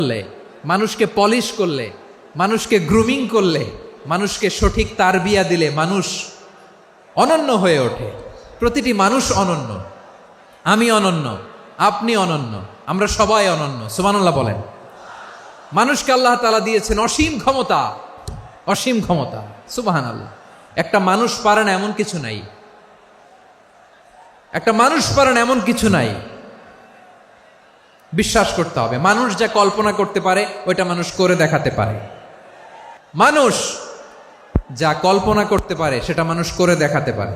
করলে, মানুষকে পলিশ করলে, মানুষকে গ্রুমিং করলে, মানুষকে সঠিক তারবিয়া দিলে মানুষ অনন্য হয়ে ওঠে। প্রতিটি মানুষ অনন্য। আমি অনন্য, আপনি অনন্য, আমরা সবাই অনন্য। সুবহানাল্লাহ বলেন। মানুষকে আল্লাহ তাআলা দিয়েছেন অসীম ক্ষমতা, অসীম ক্ষমতা। সুবহানাল্লাহ। একটা মানুষ পারে না এমন কিছু নাই, একটা মানুষ পারে না এমন কিছু নাই। বিশ্বাস করতে হবে, মানুষ যা কল্পনা করতে পারে ওইটা মানুষ করে দেখাতে পারে। মানুষ যা কল্পনা করতে পারে সেটা মানুষ করে দেখাতে পারে।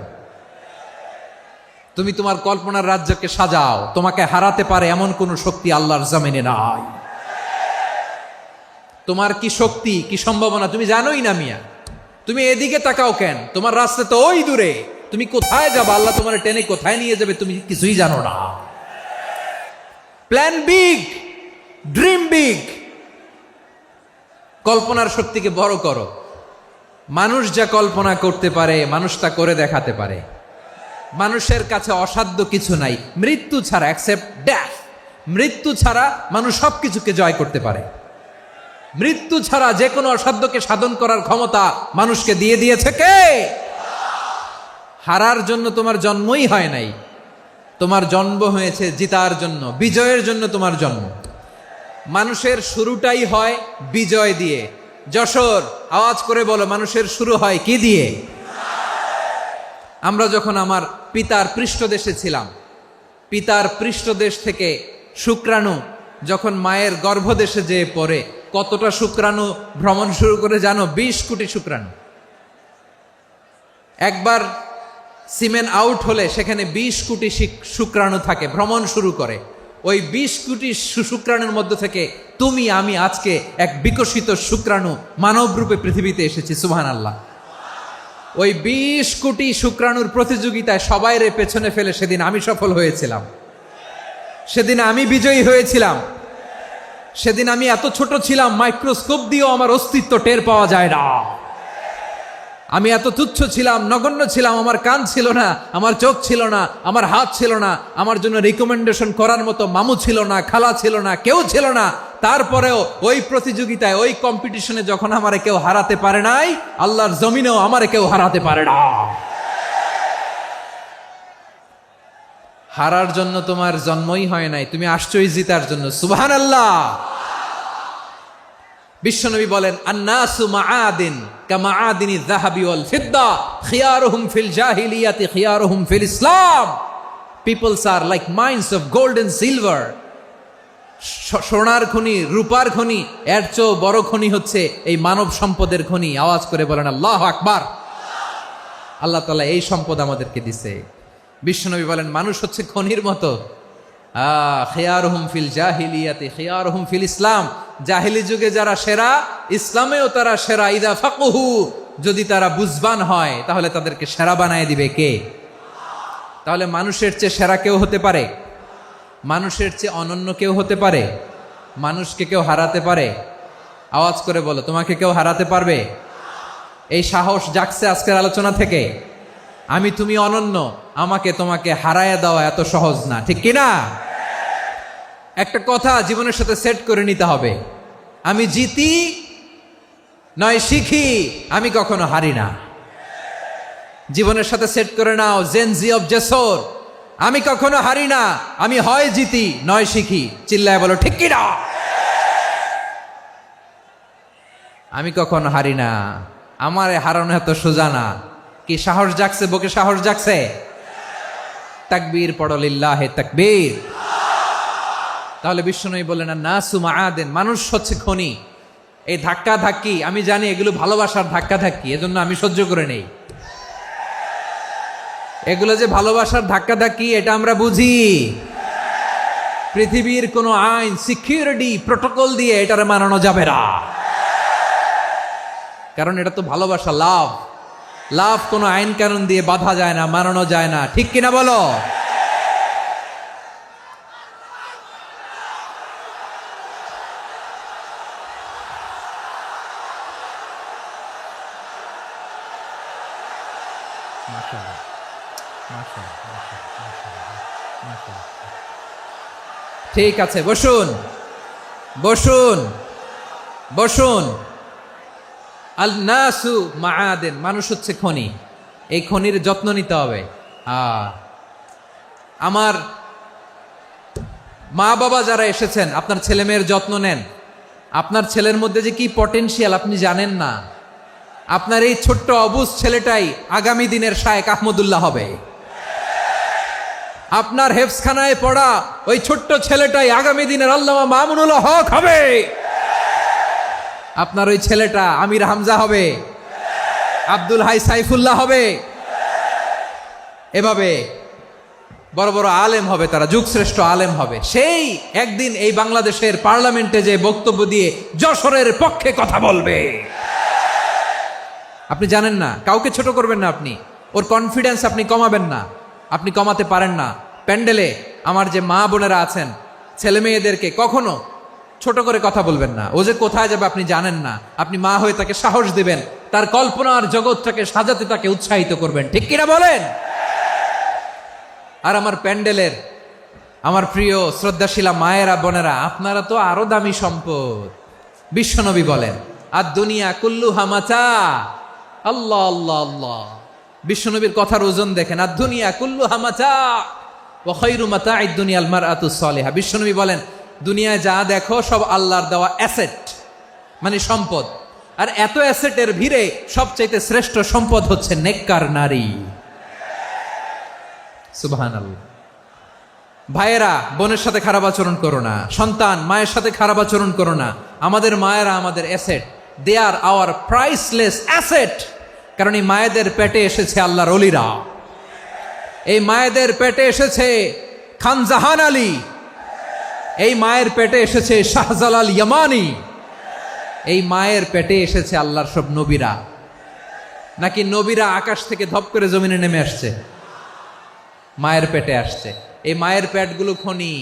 তুমি তোমার কল্পনার রাজ্যকে সাজাও, তোমাকে হারাতে পারে এমন কোন শক্তি আল্লাহর জমিনে নাই। তোমার কি শক্তি, কি সম্ভাবনা তুমি জানোই না মিয়া। তুমি এদিকে তাকাও কেন? তোমার রাস্তা তো ওই দূরে। তুমি কোথায় যাবে, আল্লাহ তোমার টেনে কোথায় নিয়ে যাবে তুমি কিছুই জানো না। প্ল্যান বিগ, ড্রিম বিগ, কল্পনার শক্তিকে বড় করো। মানুষ যা কল্পনা করতে পারে মানুষ তা করে দেখাতে পারে। মানুষের কাছে অসাধ্য কিছু নাই মৃত্যু ছাড়া, অ্যাকসেপ্ট ডেথ। মৃত্যু ছাড়া মানুষ সবকিছুকে জয় করতে পারে। মৃত্যু ছাড়া যে কোনো অসাধ্যকে সাধন করার ক্ষমতা মানুষকে দিয়ে দিয়েছে কে? হারার জন্য তোমার জন্মই হয় নাই, তোমার জন্ম হয়েছে জিতার জন্য, বিজয়ের জন্য তোমার জন্ম। মানুষের শুরুটাই হয় বিজয় দিয়ে। যশোর আওয়াজ করে বলো, মানুষের শুরু হয় কি দিয়ে? আমরা যখন আমার পিতার পৃষ্ঠদেশে ছিলাম, পিতার পৃষ্ঠদেশ থেকে শুক্রাণু যখন মায়ের গর্ভদেশে যেয়ে পড়ে, কতটা শুক্রাণু ভ্রমণ শুরু করে জানো? 20 কোটি শুক্রাণু। একবার সিমেন আউট হলে সেখানে 20 কোটি শুক্রাণু থাকে, ভ্রমণ শুরু করে। ওই 20 কোটি শুক্রাণুর মধ্যে থেকে তুমি আমি আজকে এক বিকশিত শুক্রাণু মানব রূপে পৃথিবীতে এসেছি। সুবহানাল্লাহ। ওই 20 কোটি শুক্রাণুর প্রতিযোগিতায় সবাই রে পেছনে ফেলে সেদিন আমি সফল হয়েছিলাম, সেদিন আমি বিজয়ী হয়েছিলাম। সেদিন আমি এত ছোট ছিলাম, মাইক্রোস্কোপ দিয়েও আমার অস্তিত্ব টের পাওয়া যায় না। আমি এত তুচ্ছ ছিলাম, নগণ্য ছিলাম। আমার কান ছিল না, আমার চোখ ছিল না, আমার হাত ছিল না, আমার জন্য রিকমেন্ডেশন করার মতো মামু ছিল না, খালা ছিল না, কেউ ছিল না। তারপরেও ওই প্রতিযোগিতায়, ওই কম্পিটিশনে যখন আমারে কেউ হারাতে পারে নাই, আল্লাহর জমিনেও আমারে কেউ হারাতে পারে না। হারার জন্য তোমার জন্মই হয় নাই, তুমি আসছোই জিতার জন্য। সুবহানাল্লাহ। বিশ্বনবী বলেন, আন্নাসু মাআদিন কামাআদিনি যাহাবি ওয়াল ফিদ্দা খিয়ারুহুম ফিল জাহিলিয়াতি খিয়ারুহুম ফিল ইসলাম। Peoples are like mines of gold and silver. সোনার খনি, রূপার খনি, এর চেয়েও বড় খনি হচ্ছে এই মানব সম্পদের খনি। আওয়াজ করে বলেন আল্লাহু আকবার। আল্লাহ তাআলা এই সম্পদ আমাদেরকে দিছে। বিশ্বনবী বলেন, মানুষ হচ্ছে খনির মতো। খিয়ারুহুম ফিল জাহিলিয়াতি খিয়ারুহুম ফিল ইসলাম। জাহিলি যুগে যারা সেরা, ইসলামেও তারা সেরা। ইদা ফাকুহু, যদি তারা বুঝবান হয় তাহলে তাদেরকে সেরা বানায় দিবে কে? তাহলে মানুষের চেয়ে সেরা কেউ হতে পারে? মানুষের চেয়ে অনন্য কেউ হতে পারে? মানুষকে কেউ হারাতে পারে? আওয়াজ করে বলো, তোমাকে কেউ হারাতে পারবে? এই সাহস জাগছে আজকের আলোচনা থেকে। আমি তুমি অনন্য, আমাকে তোমাকে হারায় দেওয়া এত সহজ না, ঠিক কিনা? একটা কথা জীবনের সাথে সেট করে নিতে হবে, আমি জিতি নয় শিখি, আমি কখনো হারি না। জীবনের সাথে সেট করে নাও, জেনজি অফ জেসর, আমি কখনো হারি না, আমি হয় জিতি নয় শিখি। চিল্লায় বলো ঠিক কিনা? আমি কখনো হারি না, আমার হারানো এত সোজা না। কি সাহস জাগছে? বুকে সাহস জাগছে? তাকবীর পড়ো, লিল্লাহে তাকবীর। তাহলে বিশ্বনবী বললেন, নাসু মাআদিন, মানুষ হচ্ছে খনি। এই ধাক্কা ধাক্কি আমি জানি এগুলো ভালোবাসার ধাক্কা ধাক্কি, এজন্য আমি সহ্য করে নেই। এগুলো যে ভালোবাসার ধাক্কা ধাক্কি এটা আমরা বুঝি। পৃথিবীর কোনো আইন, সিকিউরিটি প্রটোকল দিয়ে এটারে মানানো যাবে না, কারণ এটা তো ভালোবাসা, লাভ। লাভ কোনো আইন কানুন দিয়ে বাধা যায় না, মানানো যায় না, ঠিক কিনা বলো? ঠিক আছে, বসুন। বসুন বসুন। আল নাসু মাআদিন, মানুষ হচ্ছে খনি, এই খনির যত্ন নিতে হবে। আমার মা বাবা যারা এসেছেন, আপনার ছেলে মেয়ের যত্ন নেন। আপনার ছেলের মধ্যে যে কি পটেনশিয়াল আপনি জানেন না। আপনার এই ছোট্ট অবুজ ছেলেটাই আগামী দিনের শায়েখ আহমদুল্লাহ হবে। আপনার হেফসখানায় পড়া ওই ছোট্ট ছেলেটাই আগামী দিনের আল্লামা মামুনুল হক হবে। আপনার ওই ছেলেটা আমির হামজা হবে, আব্দুল হাই সাইফুল্লাহ হবে। এভাবে বড় বড় আলেম হবে, তারা যুগশ্রেষ্ঠ আলেম হবে। সেই একদিন এই বাংলাদেশের পার্লামেন্টে যে বক্তব্য দিয়ে যশোরের পক্ষে কথা বলবে। আপনি জানেন না, কাউকে ছোট করবেন না আপনি, ওর কনফিডেন্স আপনি কমাবেন না, আপনি কমাতে পারেন না। প্যান্ডেলে আমার যে মা বোনেরা আছেন, ছেলে মেয়েদেরকে কখনো ছোট করে কথা বলবেন না। ও যে কোথায় যাবে আপনি জানেন না, আপনি মা হয়ে তাকে সাহস দিবেন, তার কল্পনার জগৎটাকে সাজাতে তাকে উৎসাহিত করবেন, ঠিক কিনা বলেন? আর আমার প্যান্ডেলের আমার প্রিয় শ্রদ্ধাশীলা মায়েরা বোনেরা, আপনারা তো আরো দামি সম্পদ। বিশ্বনবী বলেন, আর দুনিয়া কুল্লুহা মাতা। আল্লাহ আল্লাহ আল্লাহ, বিশ্বনবীর কথার ওজন দেখেন। আর দুনিয়া কুল্লুহা মাতা ওয়া খায়রু মাতা'আদ দুনিয়াল মারআতুস সালিহা। বিশ্বনবী বলেন, দুনিয়ায় যা দেখো সব আল্লাহর দেওয়া অ্যাসেট, মানে সম্পদ। আর এত অ্যাসেটের ভিড়ে সবচাইতে শ্রেষ্ঠ সম্পদ হচ্ছে নেককার নারী। সুবহানাল্লাহ। ভাইয়েরা বোনের সাথে খারাপ আচরণ করো না, সন্তান মায়ের সাথে খারাপ আচরণ করো না। আমাদের মায়েরা আমাদের asset, they are our priceless asset. কারণ এই মায়েদের পেটে এসেছে আল্লাহর ওলিরা, এই মায়েদের পেটে এসেছে খান জাহান আলী, এই মায়ের পেটে এসেছে শাহজালাল ইয়ামানি, এই মায়ের পেটে এসেছে আল্লাহর সব নবীরা। নাকি নবীরা আকাশ থেকে ধপ করে জমিনে নেমে আসছে? মায়ের পেটে আসছে। এই মায়ের পেটগুলো খনি।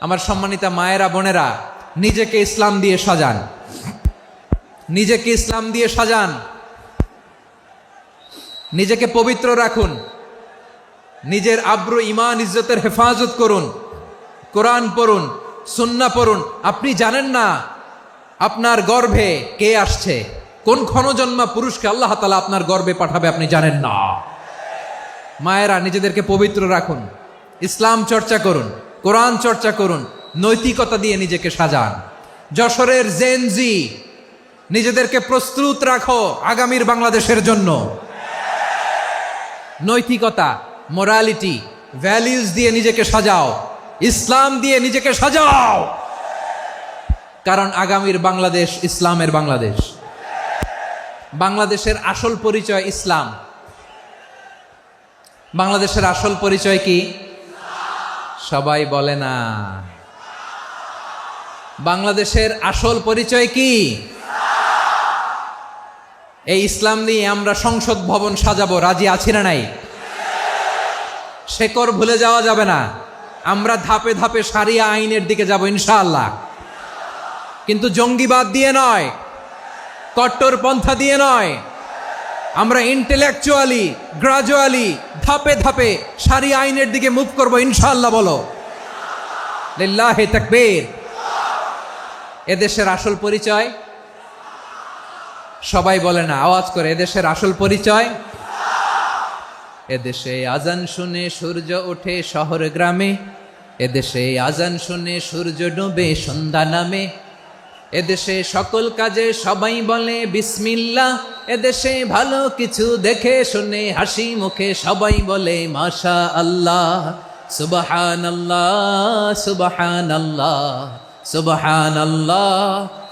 আমার সম্মানিতা মায়েরা বোনেরা, নিজেকে ইসলাম দিয়ে সাজান, নিজেকে ইসলাম দিয়ে সাজান, নিজেকে পবিত্র রাখুন, নিজের আব্রু ইমান ইজ্জতের হেফাজত করুন, কোরআন পড়ুন, সুন্নাহ পড়ুন। আপনি জানেন না আপনার গর্ভে কে আসছে, কোন ক্ষণজন্মা পুরুষকে আল্লাহ তাআলা আপনার গর্ভে পাঠাবে আপনি জানেন না। মায়েরা নিজেদেরকে পবিত্র রাখুন, ইসলাম চর্চা করুন, কোরআন চর্চা করুন, নৈতিকতা দিয়ে নিজেকে সাজান। যশোরের জেনজি, নিজেদেরকে প্রস্তুত রাখো আগামীর বাংলাদেশের জন্য। নৈতিকতা, মোরালিটি, ভ্যালিউজ দিয়ে নিজেকে সাজাও, ইসলাম দিয়ে নিজেকে সাজাও। কারণ আগামীর বাংলাদেশ ইসলামের বাংলাদেশ। বাংলাদেশের আসল পরিচয় ইসলাম। বাংলাদেশের আসল পরিচয় কি? সবাই বলে না। বাংলাদেশের আসল পরিচয় কি? এই ইসলাম নিয়ে আমরা সংসদ ভবন সাজাবো, রাজি আছি না নাই? শেকড় ভুলে যাওয়া যাবে না। আমরা ধাপে ধাপে শারিয়া আইনের দিকে যাব ইনশাআল্লাহ, কিন্তু জঙ্গিবাদ দিয়ে নয়, কট্টর পন্থা দিয়ে নয়। আমরা ইন্টেলেকচুয়ালি, গ্রাজুয়ালি, ধাপে ধাপে শারিয়া আইনের দিকে মুভ করবো ইনশাআল্লাহ। বলো লিল্লাহি তাকবীর। এদেশের আসল পরিচয় সবাই বলে না, আওয়াজ করে, এদেশের আসল পরিচয়। এদেশে আজান শুনে সূর্য ওঠে শহর গ্রামে, এদেশে আজান শুনে সূর্য ডুবে সন্ধ্যা নামে, এদেশে সকল কাজে সবাই বলে বিসমিল্লাহ, এদেশে ভালো কিছু দেখে শুনে হাসি মুখে সবাই বলে মাশা আল্লাহ, সুবহানাল্লাহ সুবহানাল্লাহ সুবহানাল্লাহ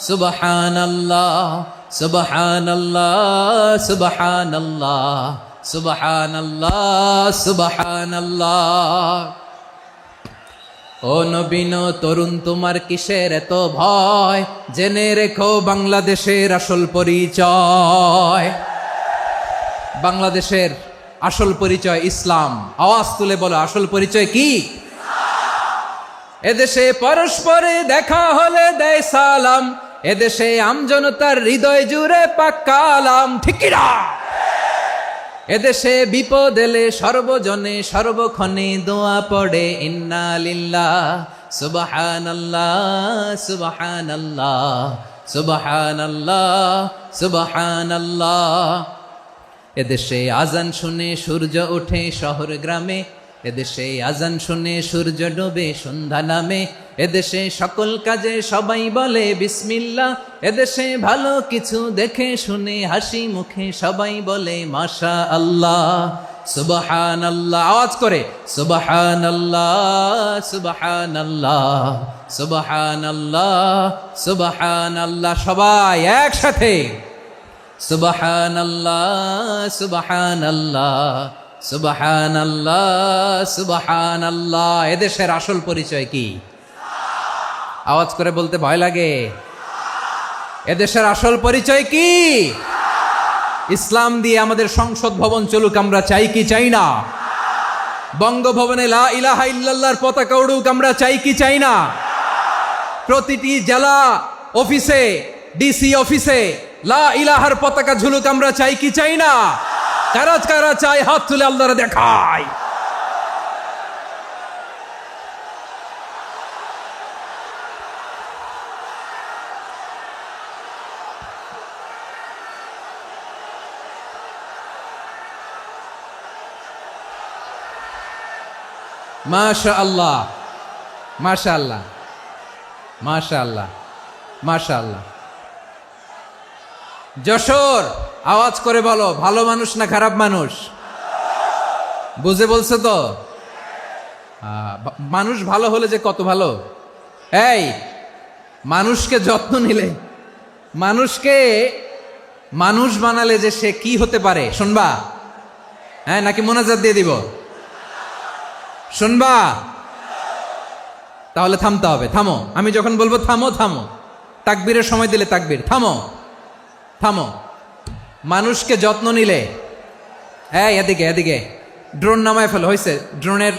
সুবহানাল্লাহ সুবহানাল্লাহ সুবহানাল্লাহ সুবহানাল্লাহ সুবহানাল্লাহ। ও নবীন তরুণ, তোমার কিসের এত ভয়? জেনে রেখো বাংলাদেশের আসল পরিচয়। বাংলাদেশের আসল পরিচয় ইসলাম। আওয়াজ তুলে বলো, আসল পরিচয় কি? এদেশে পরস্পরে দেখা হলে দেয় সালাম, এদেশে আমজনতার হৃদয় জুড়ে পাক্কা আলাম, ঠিক কি না? এদেশে বিপদ এলে সর্বজনে সর্বক্ষণে দোয়া পড়ে ইন্না লিল্লাহ সুবহানাল্লাহ সুবহানাল্লাহ সুবহানাল্লাহ সুবহানাল্লাহ। এদেশে আজান শুনে সূর্য ওঠে শহর গ্রামে, এদেশে আজান শুনে সূর্য ডোবে সন্ধ্যা নামে, এদেশে সকল কাজে সবাই বলে বিসমিল্লাহ, এদেশে ভালো কিছু দেখে শুনে হাসি মুখে সবাই বলে মাশা আল্লাহ। সুবহানাল্লাহ, আওয়াজ করে সুবহানাল্লাহ সুবহানাল্লাহ সুবহানাল্লাহ সুবহানাল্লাহ। সবাই একসাথে সুবহানাল্লাহ সুবহানাল্লাহ সুবহানাল্লাহ সুবহানাল্লাহ। এদেশের আসল পরিচয় কি? আওয়াজ করে বলতে ভয় লাগে। এদেশের আসল পরিচয় কি? ইসলাম দিয়ে আমাদের সংসদ ভবন চলুক, আমরা চাই কি চাই না? বঙ্গভবনে লা ইলাহা ইল্লাল্লাহর পতাকা উড়ুক, আমরা চাই কি চাই না? প্রতিটি জেলা অফিসে, ডিসি অফিসে লা ইলাহার পতাকা ঝুলুক, আমরা চাই কি চাই না? কারা কারা চাই হাত তুলে আল্লাহরে দেখায়। মাশাআল্লাহ মাশাআল্লাহ মাশাআল্লাহ মাশাআল্লাহ। যশোর, আওয়াজ করে বলো, ভালো মানুষ না খারাপ মানুষ? বুঝে বলছো তো? মানুষ ভালো হলে যে কত ভালো। এই মানুষকে যত্ন নিলে, মানুষকে মানুষ বানালে যে সে কি হতে পারে শুনবা? হ্যাঁ, নাকি মোনাজাত দিয়ে দিব? শুনবা? তাহলে থামতে হবে। থামো, আমি যখন বলবো থামো থামো, তাকবীরের সময় দিলে তাকবীর, থামো থামো। মানুষকে যত্ন নিলে, এই এদিকে এদিকে, ড্রোন নামায় ফেলো। হয়েছে, ড্রোনের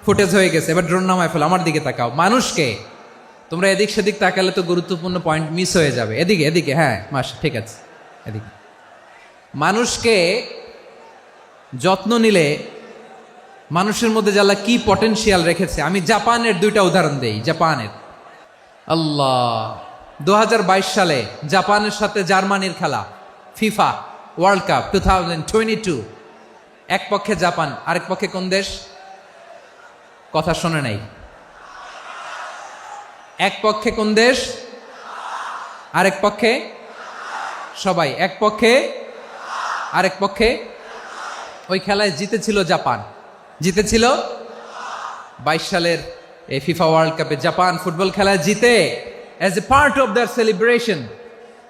ফুটেজ হয়ে গেছে, এবার ড্রোন নামায় ফেলো। আমার দিকে তাকাও। মানুষকে, তোমরা এদিক সেদিক তাকালে তো গুরুত্বপূর্ণ পয়েন্ট মিস হয়ে যাবে। এদিকে এদিকে, হ্যাঁ মাস ঠিক আছে, এদিকে। মানুষকে যত্ন নিলে মানুষের মধ্যে যারা কি পটেনশিয়াল রেখেছে। আমি জাপানের দুইটা উদাহরণ দেই। জাপানের, আল্লাহ, 2022 সালে জাপানের সাথে জার্মানির খেলা, ফিফা ওয়ার্ল্ড কাপ 2022। এক পক্ষে জাপান, আরেক পক্ষে কোন দেশ? কথা শোনে নাই। এক পক্ষে কোন দেশ? আরেক পক্ষে সবাই। এক পক্ষে আরেক পক্ষে। ওই খেলায় জিতেছিল জাপান, জিতেছিল 22 সালের এই ফিফা ওয়ার্ল্ড কাপে। জাপান ফুটবল খেলায় জিতে, as a part of their celebration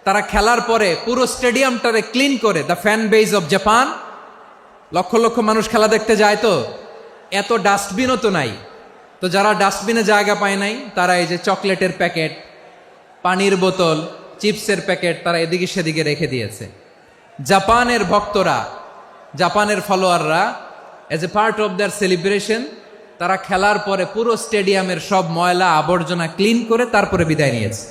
তারা খেলার পরে পুরো স্টেডিয়ামটারে ক্লিন করে। The fan base of Japan, লক্ষ লক্ষ মানুষ খেলা দেখতে যায়, তো এত ডাস্টবিনও তো নাই। তো যারা ডাস্টবিনে জায়গা পায় নাই, তারা এই যে চকলেটের প্যাকেট, পানির বোতল, চিপসের প্যাকেট তারা এদিকে সেদিকে রেখে দিয়েছে। জাপানের ভক্তরা, জাপানের ফলোয়াররা, as a part of their celebration তারা খেলার পরে পুরো স্টেডিয়ামের সব ময়লা আবর্জনা ক্লিন করে তারপরে বিদায় নিয়েছে।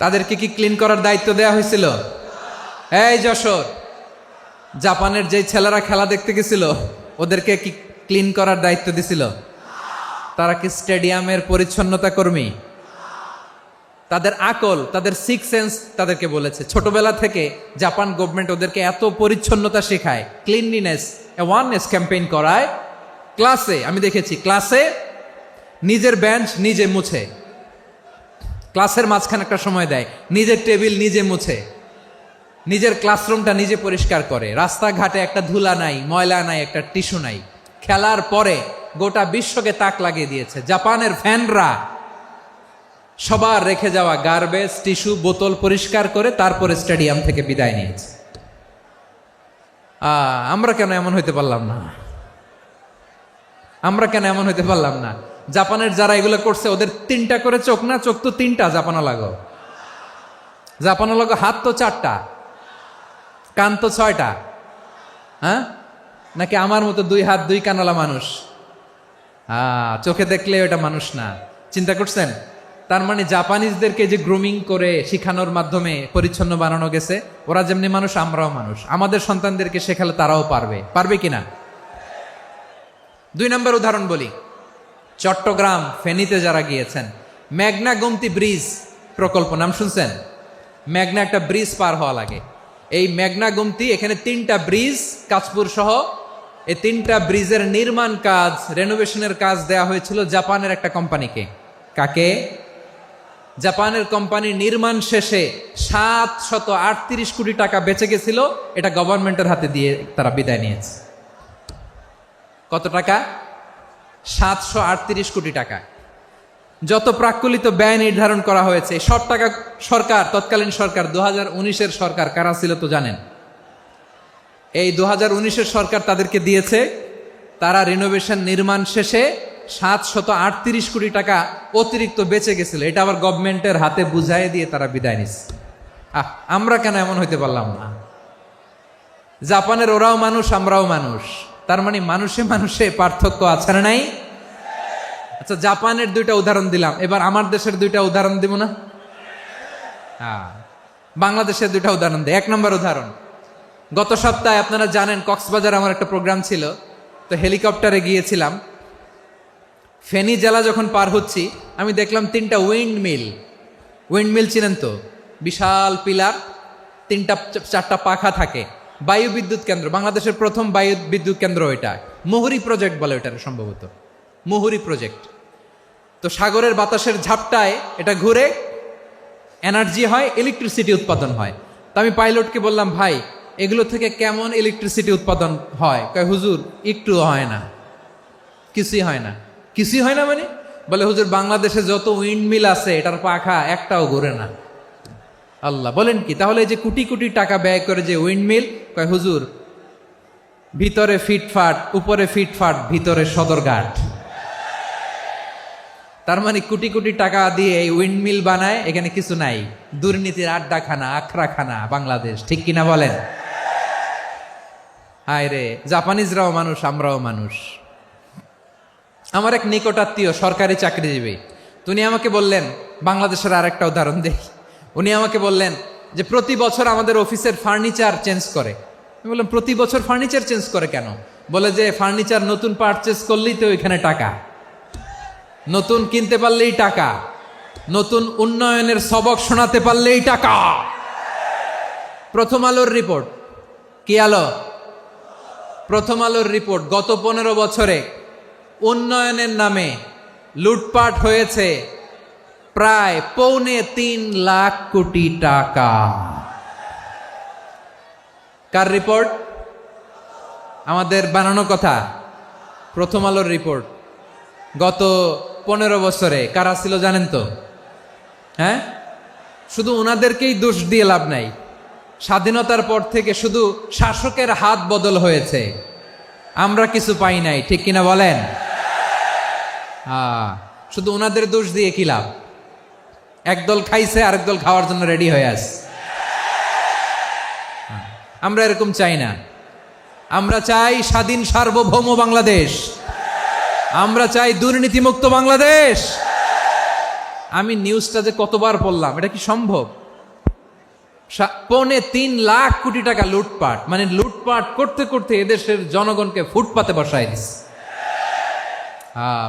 তাদেরকে কি ক্লিন করার দায়িত্ব দেওয়া হয়েছিল? এই যশোর, জাপানের যে ছেলেরা খেলা দেখতে গেছিল ওদেরকে কি ক্লিন করার দায়িত্ব দিছিল? তারা কি স্টেডিয়ামের পরিচ্ছন্নতা কর্মী? তাদের আকল, তাদের সিক্স সেন্স তাদেরকে বলেছে। ছোটবেলা থেকে জাপান গভর্নমেন্ট ওদেরকে এত পরিচ্ছন্নতা শেখায়, ক্লিনলিনেস অ্যাওয়ারনেস ক্যাম্পেইন করায়। ক্লাসে আমি দেখেছি, ক্লাসে নিজের বেঞ্চ নিজে মুছে, ক্লাসের মাঝখানে একটা সময় দেয়, নিজের টেবিল নিজে মুছে, নিজের ক্লাসরুমটা নিজে পরিষ্কার করে। রাস্তাঘাটে একটা ধুলা নাই, ময়লা নাই, একটা টিস্যু নাই। খেলার পরে গোটা বিশ্বকে তাক লাগিয়ে দিয়েছে। জাপানের ফ্যানরা সবার রেখে যাওয়া গার্বেজ, টিস্যু, বোতল পরিষ্কার করে তারপরে স্টেডিয়াম থেকে বিদায় নিয়েছে। আমরা কেন এমন হইতে পারলাম না? আমরা কেন এমন হইতে পারলাম না? জাপানের যারা এগুলো করছে ওদের 3টা করে চোখ না? চোখ তো 3টা, জাপানো লাগো। জাপানো লাগো হাত তো 4টা, কান তো 6টা। হ্যাঁ, নাকি আমার মতো 2 হাত 2 কানওয়ালা মানুষ? চোখে দেখলে ওটা মানুষ না। চিন্তা করছেন? তার মানে জাপানিজদেরকে যে গ্রুমিং করে শিখানোর মাধ্যমে পরিচ্ছন্ন বানানো গেছে। ওরা যেমনি মানুষ, আমরাও মানুষ। আমাদের সন্তানদেরকে শেখালে তারাও পারবে। পারবে কিনা? 2 নম্বর উদাহরণ বলি, চট্টগ্রাম ফেনীতে যারা গিয়েছেন, মেঘনা গোমতী ব্রিজ প্রকল্প নাম শুনছেন? মেঘনা একটা ব্রিজ পার হওয়া লাগে। এই মেঘনা গোমতী, এখানে 3টা ব্রিজ কাঁচপুর সহ, এই 3টা ব্রিজের নির্মাণ কাজ, রেনোভেশনের কাজ দেয়া হয়েছিল জাপানের একটা কোম্পানিকে। কাকে? জাপানের কোম্পানি। নির্মাণ শেষে 738 কোটি টাকা বেঁচে গেছিল, এটা গভর্নমেন্টের হাতে দিয়ে তারা বিদায় নিয়েছে। কত টাকা? 738 কোটি টাকা। যত প্রাক্কলিত ব্যয় নির্ধারণ করা হয়েছে সব টাকা সরকার, তৎকালীন সরকার 2019-এর সরকার, কারা ছিল তো জানেন? এই 2019-এর সরকার তাদেরকে দিয়েছে। তারা রিনোভেশন নির্মাণ শেষে 738 কোটি টাকা অতিরিক্ত বেঁচে গেছিল, এটা আবার গভর্নমেন্টের হাতে বুঝাই দিয়ে তারা বিদায় নিচ্ছে। আমরা কেন এমন হইতে পারলাম না? জাপানের ওরাও মানুষ, আমরাও মানুষ, তার মানে মানুষে মানুষে পার্থক্য আছে না নাই? আচ্ছা, জাপানের 2টা উদাহরণ দিলাম, এবার আমার দেশের 2টা উদাহরণ দিব না? বাংলাদেশের 2টা উদাহরণ দেয়। 1 নম্বর উদাহরণ, গত সপ্তাহে আপনারা জানেন কক্সবাজার আমার একটা প্রোগ্রাম ছিল, তো হেলিকপ্টারে গিয়েছিলাম। ফেনী জেলা যখন পার হচ্ছি, আমি দেখলাম 3টা উইন্ডমিল চিনেন তো? বিশাল পিলার, 3টা-4টা পাখা থাকে। বায়ু বিদ্যুৎ কেন্দ্র, বাংলাদেশের প্রথম বায়ু বিদ্যুৎ কেন্দ্র এটা। মুহুরী প্রজেক্ট বলে এটার, সম্ভবত মুহুরী প্রজেক্ট। তো সাগরের বাতাসের ঝাপটায় এটা ঘুরে এনার্জি হয়, ইলেকট্রিসিটি উৎপাদন হয়। তো আমি পাইলটকে বললাম, ভাই এগুলো থেকে কেমন ইলেকট্রিসিটি উৎপাদন হয়? কয়, হুজুর একটু হয় না, কিছুই হয় না। কিছুই হয় না মানে? বলে, হুজুর বাংলাদেশে যত উইন্ডমিল আছে এটার পাখা একটাও ঘুরে না। আল্লাহ, বলেন কি? তাহলে এই যে কোটি কোটি টাকা ব্যয় করে যে উইন্ডমিল, কয় হুজুর ভিতরে ফিটফাট, উপরে ফিটফাট, ভিতরে সদরঘাট। তার মানে কোটি কোটি টাকা দিয়ে এই উইন্ডমিল বানায়, এখানে কিছু নাই। দুর্নীতির আড্ডাখানা, আখড়াখানা বাংলাদেশ, ঠিক কিনা বলেন? হায় রে, জাপানিজরাও মানুষ, আমরাও মানুষ। আমার এক নিকটাত্মীয় সরকারি চাকরিজীবী, উনি আমাকে বললেন, বাংলাদেশের আর একটা উদাহরণ দেখি। উনি আমাকে বললেন যে প্রতি বছর আমাদের অফিসের ফার্নিচার চেঞ্জ করে। আমি বললাম, প্রতি বছর ফার্নিচার চেঞ্জ করে কেন? বলে যে ফার্নিচার নতুন পারচেস করলেই তো এখানে টাকা, নতুন কিনতে পারলেই টাকা, নতুন উন্নয়নের সবক শোনাতে পারলেই টাকা। প্রথম আলোর রিপোর্ট, কি আলো? প্রথম আলোর রিপোর্ট, গত 15 বছরে উন্নয়নের নামে লুটপাট হয়েছে প্রায় 3.25 লাখ কোটি টাকা। কার রিপোর্ট? আমাদের বানানো কথা। প্রথম আলোর রিপোর্ট। গত 15 বছরে কারা ছিল জানেন তো? হ্যাঁ, শুধু ওনাদেরকেই দোষ দিয়ে লাভ নাই। স্বাধীনতার পর থেকে শুধু শাসকের হাত বদল হয়েছে, আমরা কিছু পাই নাই, ঠিক কিনা বলেন? শুধু ওনাদের দোষ দিয়ে কি লাভ? একদল খাইছে, আরেক দল খাওয়ার জন্য রেডি হয়ে আছে। আমরা এরকম চাই না। আমরা চাই স্বাধীন সার্বভৌম বাংলাদেশ। আমরা চাই দুর্নীতিমুক্ত বাংলাদেশ। আমি নিউজটা যে কতবার পড়লাম, এটা কি সম্ভব? 3.25 লাখ কোটি টাকা লুটপাট, মানে লুটপাট করতে করতে এদেশের জনগণকে ফুটপাতে বসায় দিচ্ছে।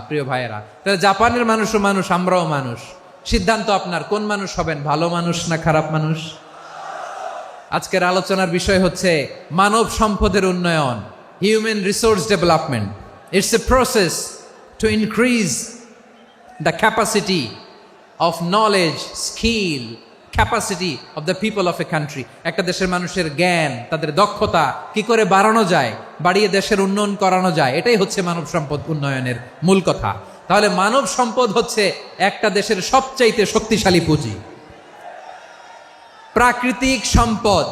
প্রিয় ভাইয়েরা, তাহলে জাপানের মানুষও মানুষ, আমরাও মানুষ। সিদ্ধান্ত আপনার, কোন মানুষ হবেন, ভালো মানুষ না খারাপ মানুষ? আজকের আলোচনার বিষয় হচ্ছে মানব সম্পদের উন্নয়ন, human resource development. It's a process to increase the capacity of knowledge, skill, capacity of the people of a country. একটা দেশের মানুষের জ্ঞান, তাদের দক্ষতা কি করে বাড়ানো যায়, বাড়িয়ে দেশের উন্নয়ন করানো যায়, এটাই হচ্ছে মানব সম্পদ উন্নয়নের মূল কথা। তাহলে মানব সম্পদ হচ্ছে একটা দেশের সবচাইতে শক্তিশালী পুঁজি। প্রাকৃতিক সম্পদ,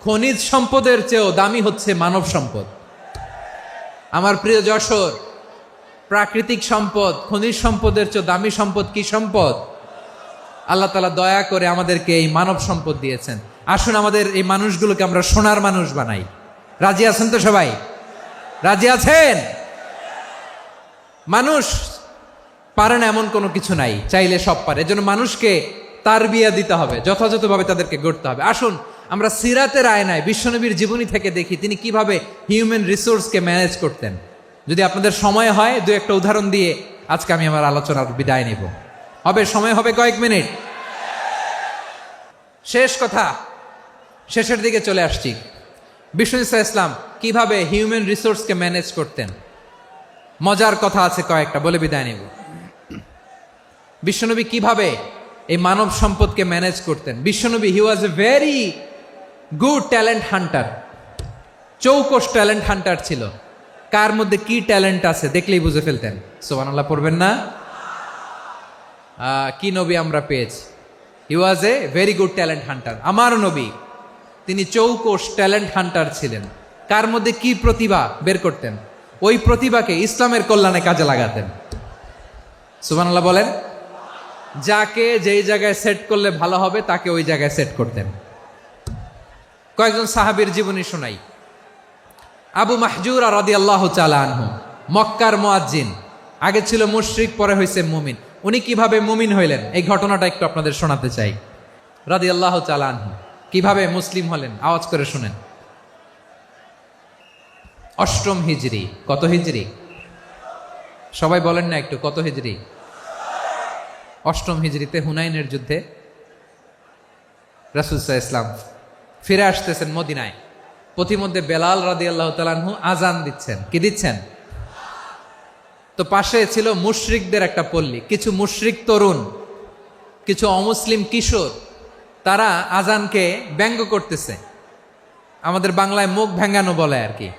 খনিজ সম্পদের চেয়েও দামি হচ্ছে মানব সম্পদ। আমার প্রিয় যশোর, প্রাকৃতিক সম্পদ, খনিজ সম্পদের চেয়েও দামি সম্পদ কি সম্পদ? আল্লাহ তাআলা দয়া করে আমাদেরকে এই মানব সম্পদ দিয়েছেন। আসুন আমাদের এই মানুষগুলোকে আমরা সোনার মানুষ বানাই। রাজি আছেন তো সবাই? রাজি আছেন? মানুষ পারে না এমন কোনো কিছু নাই, চাইলে সব পারে। এজন্য মানুষকে তারবিয়া দিতে হবে, যথাযথভাবে তাদেরকে গড়তে হবে। আসুন আমরা সিরাতের আয়নায় বিশ্বনবীর জীবনী থেকে দেখি তিনি কিভাবে হিউম্যান রিসোর্সকে ম্যানেজ করতেন। যদি আপনাদের সময় হয় দু একটা উদাহরণ দিয়ে আজকে আমি আমার আলোচনার বিদায় নিব। হবে সময় হবে কয়েক মিনিট। শেষ কথা, শেষের দিকে চলে আসছি। বিষ্ণু ইসলাম কিভাবে হিউম্যান রিসোর্সকে ম্যানেজ করতেন, মজার কথা আছে কয়েকটা, বলে বিদায় নিব। বিশ্বনবী কিভাবে এই মানব সম্পদকে ম্যানেজ করতেন। বিশ্বনবী he was a very good talent hunter, চৌকস ট্যালেন্ট হান্টার ছিল। কার মধ্যে কি ট্যালেন্ট আছে দেখলেই বুঝে ফেলতেন। সুবহানাল্লাহ পড়বেন না? কি নবী আমরা পেয়েছি। He was a very good talent hunter. আমার নবী তিনি চৌকস ট্যালেন্ট হান্টার ছিলেন। কার মধ্যে কি প্রতিভা বের করতেন, ওই প্রতিভাকে ইসলামের কল্যাণে কাজে লাগাতেন। সুবহানাল্লাহ বলেন। যাকে যেই জায়গায় সেট করলে ভালো হবে তাকে ওই জায়গায় সেট করতেন। কয়েকজন সাহাবীর জীবনী শোনাই। আবু মাহজুরা রাদিয়াল্লাহু তাআলা আনহু, মক্কার মুয়াজ্জিন, আগে ছিল মুশরিক পরে হয়েছে মুমিন। উনি কিভাবে মুমিন হইলেন এই ঘটনাটা একটু আপনাদের শোনাতে চাই। রাদিয়াল্লাহু তাআলা আনহু কিভাবে মুসলিম হলেন আওয়াজ করে শুনেন। অষ্টম হিজরি। কত হিজরি? সবাই বলেন না একটু, কত হিজরি? অষ্টম হিজরিতে হুনাইনের যুদ্ধে রাসূল সাল্লাল্লাহু আলাইহি ওয়াসাল্লাম ফিরে আসতেছেন মদিনায়। পথিমধ্যে বেলাল রাদিয়াল্লাহু তাআলা আনহু আজান দিচ্ছেন। কি দিচ্ছেন? তো পাশে ছিল মুশরিকদের একটা পল্লী, কিছু মুশরিক তরুণ, কিছু অমুসলিম কিশোর, তারা আজানকে ব্যঙ্গ করতেছে। আমাদের বাংলায় মুখ ভেঙ্গানো বলে আর কি।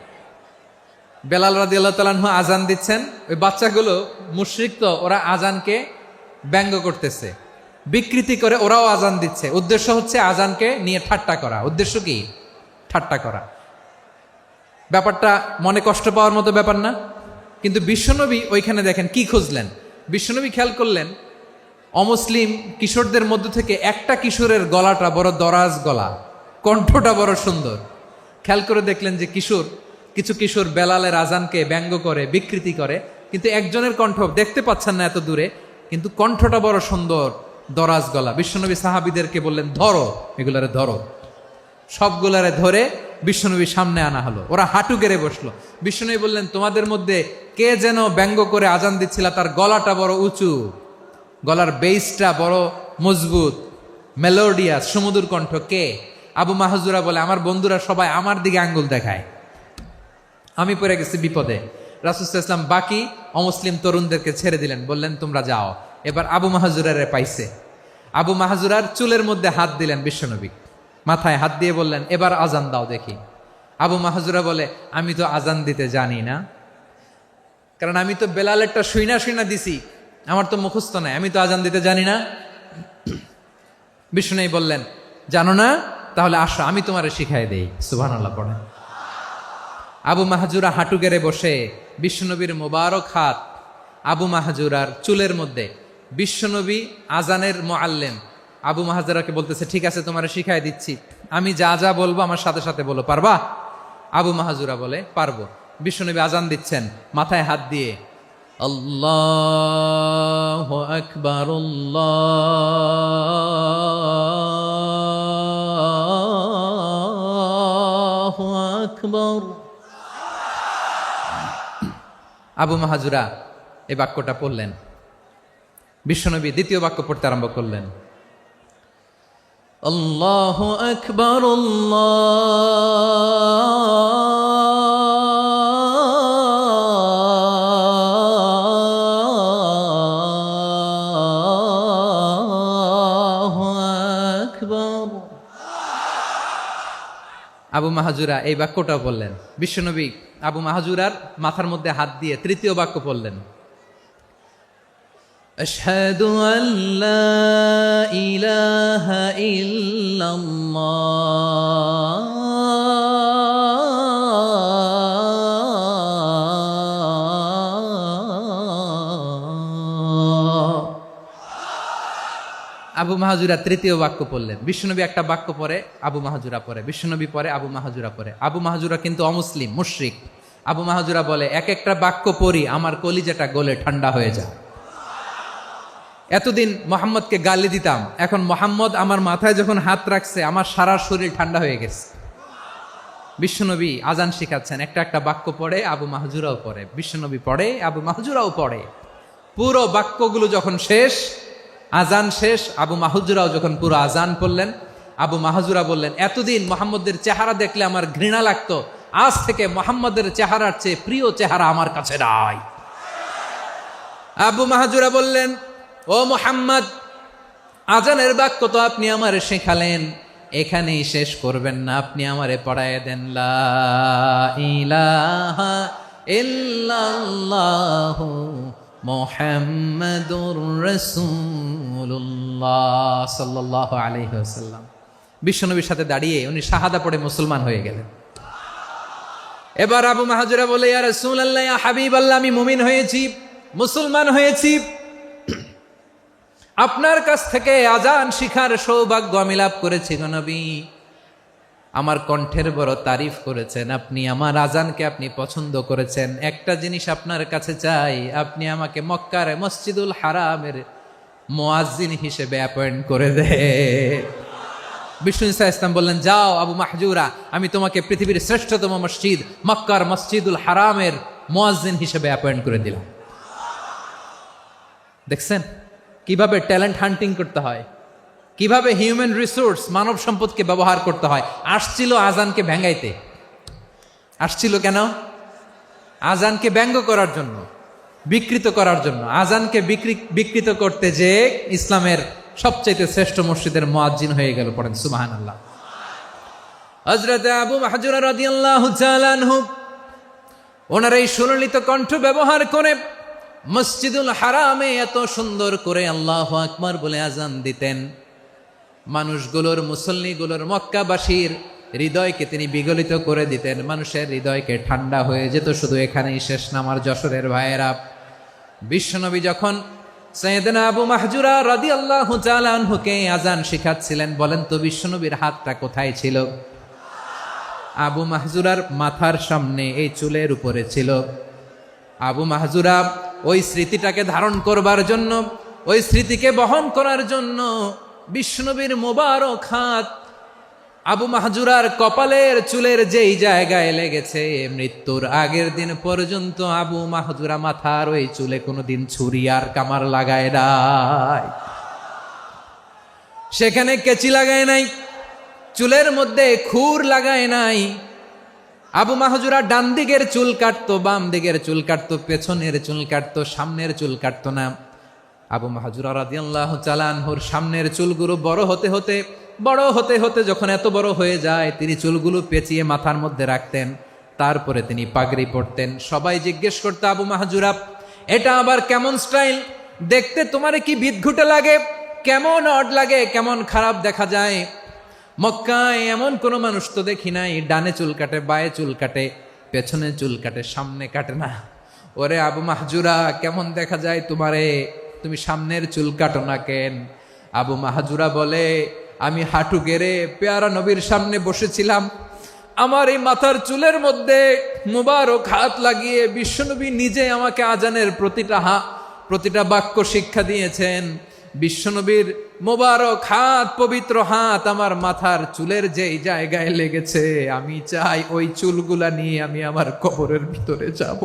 বেলাল রাদিয়াল্লাহু তাআলা আনহু আজান দিচ্ছেন, ওই বাচ্চাগুলো মুশরিক, তো ওরা আজানকে ব্যঙ্গ করতেছে, বিকৃতি করে ওরাও আজান দিচ্ছে। উদ্দেশ্য হচ্ছে আজানকে নিয়ে ঠাট্টা করা। উদ্দেশ্য কি? ঠাট্টা করা। ব্যাপারটা মনে কষ্ট পাওয়ার মতো ব্যাপার না? কিন্তু বিশ্বনবী ওইখানে দেখেন কি খুঁজলেন। বিশ্বনবী খেয়াল করলেন অমুসলিম কিশোরদের মধ্য থেকে একটা কিশোরের গলাটা বড় দরাজ গলা, কণ্ঠটা বড় সুন্দর। খেয়াল করে দেখলেন যে কিছু কিশোর বেলালের আজানকে ব্যঙ্গ করে, বিকৃতি করে, কিন্তু একজনের কণ্ঠ দেখতে পাচ্ছেন না এত দূরে, কিন্তু কণ্ঠটা বড় সুন্দর, দরাজ গলা। বিশ্বনবী সাহাবীদেরকে বললেন, ধরো এগুলারে, ধরো। সবগুলারে ধরে বিশ্বনবী সামনে আনা হলো। ওরা হাঁটু গেড়ে বসলো। বিশ্বনবী বললেন, তোমাদের মধ্যে কে যেন ব্যঙ্গ করে আজান দিচ্ছিল, তার গলাটা বড় উঁচু, গলার বেসটা বড় মজবুত, মেলোডিয়াস, সুমধুর কণ্ঠ। কে? আবু মাহজুরা বলে, আমার বন্ধুরা সবাই আমার দিকে আঙ্গুল দেখায়, আমি পড়ে গেছি বিপদে। রাসূল সাল্লাল্লাহু আলাইহি ওয়াসাল্লাম বাকি অমুসলিম তরুণদেরকে ছেড়ে দিলেন, বললেন তোমরা যাও। এবার আবু মাহজুরারে পাইছে। আবু মাহজুরার চুলের মধ্যে হাত দিলেন বিশ্বনবী, মাথায় হাত দিয়ে বললেন, এবার আজান দাও দেখি। আবু মাহজুরা বলে, আমি তো আজান দিতে জানি না, কারণ আমি তো বেলালেরটা শুইনা দিছি, আমার তো মুখস্থ নাই, আমি তো আজান দিতে জানি না। বিশ্বনবী বললেন, জানো না? তাহলে আসো আমি তোমারে শিখাই দেই। সুবহানাল্লাহ পড়েন। আবু মাহজুরা হাঁটু গেড়ে বসে, বিশ্বনবীর মোবারক হাত আবু মাহজুরার চুলের মধ্যে। বিশ্বনবী আজানের মুআল্লিম আবু মাহজুরাকে বলতেছে, ঠিক আছে তোমারে শিখাই দিচ্ছি, আমি যা যা বলবো আমার সাথে সাথে বলো, পারবা? আবু মাহজুরা বলে, পারবো। বিশ্বনবী আজান দিচ্ছেন মাথায় হাত দিয়ে, আল্লাহু আকবার, আল্লাহু আকবার। আবু মাহজুরা এই বাক্যটা পড়লেন। বিশ্বনবী দ্বিতীয় বাক্য পড়তে আরম্ভ করলেন, আল্লাহু আকবার, আল্লাহু আকবার। আবু মাহজুরা এই বাক্যটাও বললেন। বিশ্বনবী আবু মাহজুরার মাথার মধ্যে হাত দিয়ে তৃতীয় বাক্য পড়লেন, আশহাদু আল্লা ইলাহা ইল্লাল্লাহ, আবু মাহজুরা তৃতীয় বাক্য পড়লেন। বিশ্বনবী একটা বাক্য পরে আবু মাহজুরা পরে, বিশ্বনবী পরে আবু মাহজুরা পরে। আবু মাহজুরা কিন্তু অমুসলিম, মুশরিক। আবু মাহজুরা বলে, এক একটা বাক্য পড়ি আমার কলিজাটা গলে ঠান্ডা হয়ে যায়। এতদিন মোহাম্মদকে গালি দিতাম, এখন মোহাম্মদ আমার মাথায় যখন হাত রাখছে আমার সারা শরীর ঠান্ডা হয়ে গেছে। বিশ্বনবী আজান শিখাচ্ছেন, একটা একটা বাক্য পড়ে, আবু মাহজুরাও পড়ে, বিশ্বনবী পড়ে, আবু মাহজুরাও পড়ে। পুরো বাক্যগুলো যখন শেষ, আজান শেষ, আবু মাহজুরাও যখন পুরো আজান পড়লেন, আবু মাহজুরা বললেন, এতদিন মোহাম্মদের চেহারা দেখলে আমার ঘৃণা লাগতো, আজ থেকে মোহাম্মদের চেহারার চেয়ে প্রিয় চেহারা আমার কাছে নাই। আবু মাহজুরা বললেন, ও মুহাম্মদ, আজানের বাক্য তো আপনি আমারে শেখালেন, এখানেই শেষ করবেন না, আপনি আমারে পড়ায় দেন, লা ইলাহা ইল্লাল্লাহু মুহাম্মাদুর রাসূলুল্লাহ সাল্লাল্লাহু আলাইহি ওয়াসাল্লাম। বিশ্বনবীর সাথে দাঁড়িয়ে উনি শাহাদা পড়ে মুসলমান হয়ে গেলেন। এবার আবু মাহজুরা বলে, ইয়া রাসূলুল্লাহ, ইয়া হাবিবাল্লাহ, আমি মুমিন হয়েছি, মুসলমান হয়েছি, আপনার কাছ থেকে আজান শিখার সৌভাগ্য আমি লাভ করেছি গো নবী। আমার কণ্ঠের বড় তারিফ করেছেন আপনি, আমার আজানকে আপনি পছন্দ করেছেন। একটা জিনিস আপনার কাছে চাই, আপনি আমাকে মক্কার মসজিদুল হারামের মুয়াজ্জিন হিসেবে অ্যাপয়েন্ট করে দে। বিষ্ণু ইসা ইসলাম বললেন, যাও আবু মাহজুরা, আমি তোমাকে পৃথিবীর শ্রেষ্ঠতম মসজিদ মক্কার মসজিদুল হারামের মুয়াজ্জিন হিসেবে অ্যাপয়েন্ট করে দিলাম। দেখছেন কিভাবে ট্যালেন্ট হান্টিং করতে হয়, কিভাবে হিউম্যান রিসোর্স মানব সম্পদকে ব্যবহার করতে হয়। আসছিল আজানকে ভেঙ্গাইতে, আসছিল কেন? আজানকে ব্যঙ্গ করার জন্য, বিকৃত করার জন্য। আজানকে বিকৃত করতে যে ইসলামের সবচাইতে শ্রেষ্ঠ মসজিদের মুয়াজ্জিন হয়ে গেল। পড়েন সুবহানাল্লাহ। হযরত আবু মাহজুরা রাদিয়াল্লাহু তাআলা আনহু ওনার এই সুললিত কণ্ঠ ব্যবহার করে মসজিদুল হারামে এত সুন্দর করে আল্লাহু আকবার বলে আজান দিতেন, মানুষগুলোর, মুসল্লিগুলোর, মক্কাবাসীর হৃদয়কে তিনি বিগলিত করে দিতেন, মানুষের হৃদয়কে ঠান্ডা হয়ে যেত। শুধু এখানেই শেষ না আমার যশোরের ভাইয়েরা, বিশ্বনবী যখন সাইয়েদনা আবু মাহজুরা রাদিয়াল্লাহু তাআলা আনহুকে আজান শিখাচ্ছিলেন, বলেন তো বিশ্বনবীর হাতটা কোথায় ছিল? আবু মাহজুরার মাথার সামনে, এই চুলের উপরে ছিল। আবু মাহজুরা ওই স্মৃতিটাকে ধারণ করবার জন্য, ওই স্মৃতিকে বহন করার জন্য বিশ্বনবীর মোবারক হাত আবু মাহজুরার কপালের চুলের যেই জায়গায় লেগেছে, মৃত্যুর আগের দিন পর্যন্ত আবু মাহজুরা মাথার ওই চুলে কোনোদিন ছুরি আর কামার লাগায় নাই, সেখানে কেচি লাগায় নাই, চুলের মধ্যে খুর লাগায় নাই। আবু মাহজুরা ডান দিকের চুল কাটতো, বাম দিকের চুল কাটতো, পেছনের চুল কাটতো, সামনের চুল কাটতো না। আবু মাহজুরা রাদিয়াল্লাহু তাআলা আনহুর সামনের চুলগুলো বড় হতে হতে যখন এত বড় হয়ে যায়, তিনি চুলগুলো পেঁচিয়ে মাথার মধ্যে রাখতেন, তারপরে তিনি পাগড়ি পরতেন। সবাই জিজ্ঞেস করতো, আবু মাহজুরা, এটা আবার কেমন স্টাইল? দেখতে তোমারে কি বিদঘুটে লাগে, কেমন অড লাগে, কেমন খারাপ দেখা যায়। মক্কায় এমন কোনো মানুষ তো দেখি নাই, ডানে চুল কাটে, বায়ে চুল কাটে, পেছনে চুল কাটে, সামনে কাটে না। ওরে আবু মাহজুরা, কেমন দেখা যায় তোমারে, তুমি সামনের চুল কাটো না কেন? আবু মাহজুরা বলে, আমি হাঁটু গেড়ে পেয়ারা নবীর সামনে বসেছিলাম, আমার এই মাথার চুলের মধ্যে মুবারক হাত লাগিয়ে বিশ্বনবী নিজে আমাকে আজানের প্রতিটা বাক্য শিক্ষা দিয়েছেন। বিশ্বনবীর মোবারক হাত, পবিত্র হাত আমার মাথার চুলের যেই জায়গায় লেগেছে, আমি চাই ওই চুলগুলা নিয়ে আমি আমার কবরের ভিতরে যাব।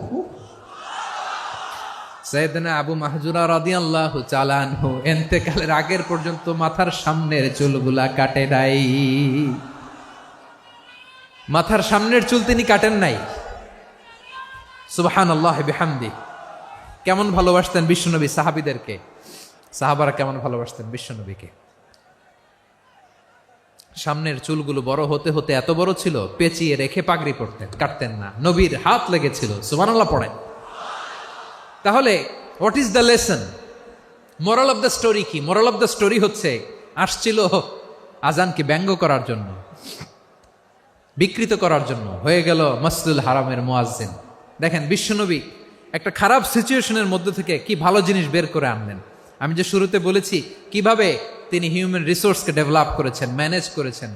সাইয়েদনা আবু মাহজুরা রাদিয়াল্লাহু তাআলা আনহু ইন্তেকালের আগের পর্যন্ত মাথার সামনের চুলগুলা কাটে নাই, মাথার সামনের চুল তিনি কাটেন নাই। সুবহানাল্লাহি বিহামদি। কেমন ভালোবাসতেন বিশ্বনবী সাহাবীদেরকে, সাহাবারা কেমন ভালোবাসতেন বিশ্বনবীকে। সামনের চুলগুলো বড় হতে হতে এত বড় ছিল, পেঁচিয়ে রেখে পাগড়ি পরতেন, কাটতেন না। নবীর হাত লেগেছিল, সুবহানাল্লাহ পড়েন। তাহলে what is the lesson, moral of the story কি? মোরাল অফ দ্য স্টোরি হচ্ছে, আসছিল আজানকে ব্যঙ্গ করার জন্য, বিকৃত করার জন্য, হয়ে গেল মসজিদুল হারামের মুয়াজ্জিন। দেখেন বিশ্বনবী একটা খারাপ সিচুয়েশনের মধ্যে থেকে কি ভালো জিনিস বের করে আনলেন। আমি যে শুরুতে বলেছি কিভাবে তিনি হিউম্যান রিসোর্সকে ডেভেলপ করেছেন, ম্যানেজ করেছেন।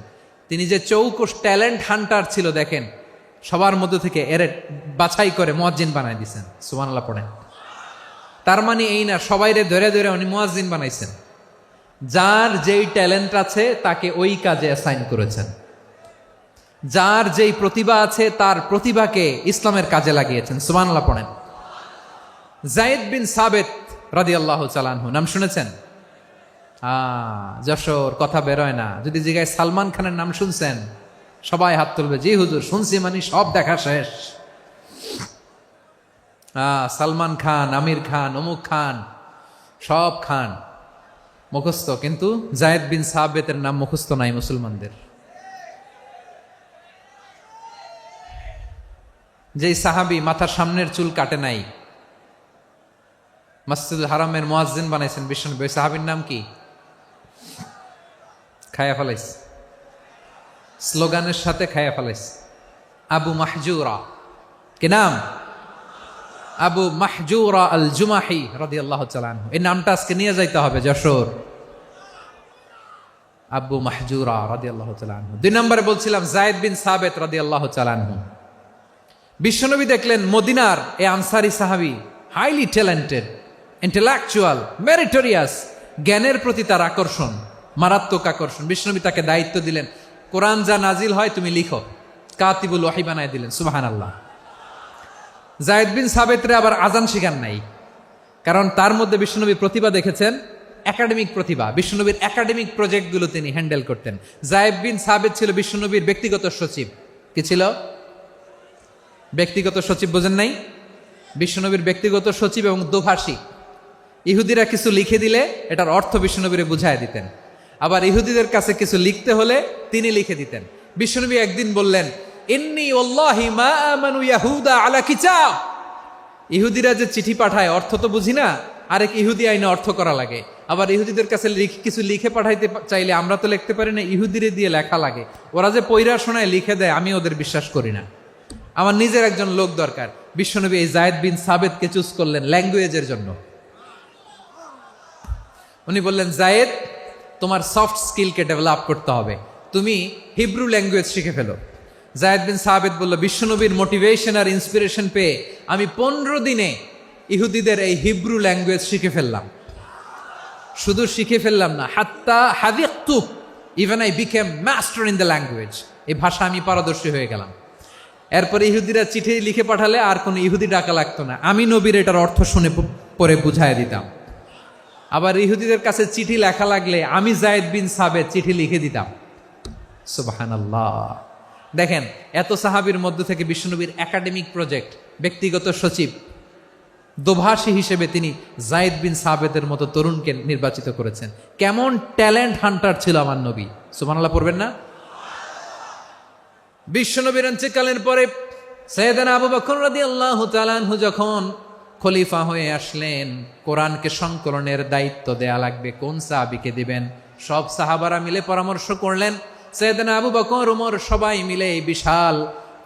তিনি যে চৌকস ট্যালেন্ট হান্টার ছিল, দেখেন সবার মধ্যে থেকে এর বাছাই করে মুয়াজ্জিন বানাই দিয়েছেন। সুবহানাল্লাহ পড়েন। তার মানে এই না সবাইরে ধরে ধরে উনি মুয়াজ্জিন বানাইছেন, যার যেই ট্যালেন্ট আছে তাকে ওই কাজে অ্যাসাইন করেছেন। যার যেই প্রতিভা আছে তার প্রতিভাকে ইসলামের কাজে লাগিয়েছেন। সুবহানাল্লাহ পড়েন। যায়েদ বিন সাবেত রাদিয়াল্লাহু তাআলা আনহু, নাম শুনেছেন? যশোর, কথা বেরোয় না। যদি জিগায় সালমান খানের নাম শুনছেন, সবাই হাত তুলবে, জি হুজুর শুনছি, মানে সব দেখা শেষ। সালমান খান, আমির খান, অমুক খান, সব খান মুখস্থ, কিন্তু যায়েদ বিন সাবেতের নাম মুখস্থ নাই মুসলমানদের। যেই সাহাবী মাথার সামনের চুল কাটে নাই, মসজিদুল হারামের মুয়াজ্জিন বানাইছেন বিশ্বনবী, ওই সাহাবীর নাম কি? খায়া ফেলাইস, স্লোগানের সাথে খায়া ফেলাইস। আবু মাহজুরা, কি নাম? আবু মাহজুরা আল জুমাহি রাদিয়াল্লাহু তাআলা আনহু। এই নামটা আজকে নিয়ে যাইতে হবে যশোর। আবু মাহজুরা রাদিয়াল্লাহু তাআলা আনহু। 2 নম্বরে বলছিলাম যায়েদ বিন সাবেত রাদিয়াল্লাহু তাআলা আনহু। বিশ্বনবী দেখলেন মদিনার এই আনসারী সাহাবী হাইলি ট্যালেন্টেড, ইন্টেলেকচুয়াল, মেরিটোরিয়াস, জ্ঞানের প্রতি তার আকর্ষণ, মারাত্মক আকর্ষণ। বিশ্বনবী তাকে দায়িত্ব দিলেন, কোরআন যা নাজিল হয় তুমি লিখো, কাতিবুল ওয়াহি বানায় দিলেন। সুবহানাল্লাহ। যায়েদ বিন সাবেতরে আবার আজান শিখান নাই, কারণ তার মধ্যে বিশ্বনবী প্রতিভা দেখেছেন, একাডেমিক প্রতিভা। বিশ্বনবীর একাডেমিক প্রজেক্টগুলো তিনি হ্যান্ডেল করতেন। যায়েদ বিন সাবেত ছিল বিশ্বনবীর ব্যক্তিগত সচিব। কি ছিল? ব্যক্তিগত সচিব, বোঝেন নাই? বিশ্বনবীর ব্যক্তিগত সচিব এবং দোভাষী। ইহুদিরা কিছু লিখে দিলে এটার অর্থ বিশ্বনবীরে বুঝায় দিতেন, আবার ইহুদিদের কাছে কিছু লিখতে হলে তিনি লিখে দিতেন। বিশ্বনবী একদিন বললেন, ইন্নী ওয়াল্লাহি মা আমানু ইয়াহুদা আলা কিতাব। ইহুদিরা যে চিঠি পাঠায় অর্থ তো বুঝি না, আরেক ইহুদি আইনে অর্থ করা লাগে। আবার ইহুদিদের কাছে কিছু লিখে পাঠাইতে চাইলে আমরা তো লিখতে পারি না, ইহুদিরে দিয়ে লেখা লাগে। ওরা যে পয়রা শোনায় লিখে দেয়, আমি ওদের বিশ্বাস করি না। আমার নিজের একজন লোক দরকার। বিশ্বনবী এই যায়েদ বিন সাবেতকে চুজ করলেন ল্যাঙ্গুয়েজের জন্য। উনি বললেন, যায়েদ, তোমার সফট স্কিলকে ডেভেলপ করতে হবে, তুমি হিব্রু ল্যাঙ্গুয়েজ শিখে ফেলো। যায়েদ বিন সাবেত বলল, বিশ্বনবীর মোটিভেশন আর ইন্সপিরেশন পেয়ে আমি 15 দিনে ইহুদিদের এই হিব্রু ল্যাঙ্গুয়েজ শিখে ফেললাম। শুধু শিখে ফেললাম না, হাত্তা হাদিকতু, even I became master in the language. এই ভাষা আমি পারদর্শী হয়ে গেলাম। এরপরে ইহুদিরা চিঠি লিখে পাঠালে আর কোনো ইহুদি ডাকা লাগতো না, আমি নবীর এটার অর্থ শুনে পরে বুঝাই দিতাম। আবার ইহুদিদের কাছে চিঠি লেখা লাগলে আমি যায়েদ বিন সাবেত চিঠি লিখে দিতাম। সুবহানাল্লাহ। দেখেন, এত সাহাবীর মধ্য থেকে বিশ্বনবীর একাডেমিক প্রজেক্ট, ব্যক্তিগত সচিব, দোভাষী হিসেবে তিনি যায়েদ বিন সাবেতের মতো তরুণকে নির্বাচিত করেছেন। কেমন ট্যালেন্ট হান্টার ছিল আমার নবী। সুবহানাল্লাহ পড়বেন না? বিশ্বনবীর ইন্তেকালের পরে সাইয়েদনা আবু বকর রাদিয়াল্লাহু তাআলা আনহু যখন খলিফা হয়ে আসলেন, কোরআনকে সংকলনের দায়িত্ব দেয়া লাগবে, কোন সাহাবীকে দিবেন? সব সাহাবারা মিলে পরামর্শ করলেন। সাইয়েদনা আবু বকর, ওমর সবাই মিলে এই বিশাল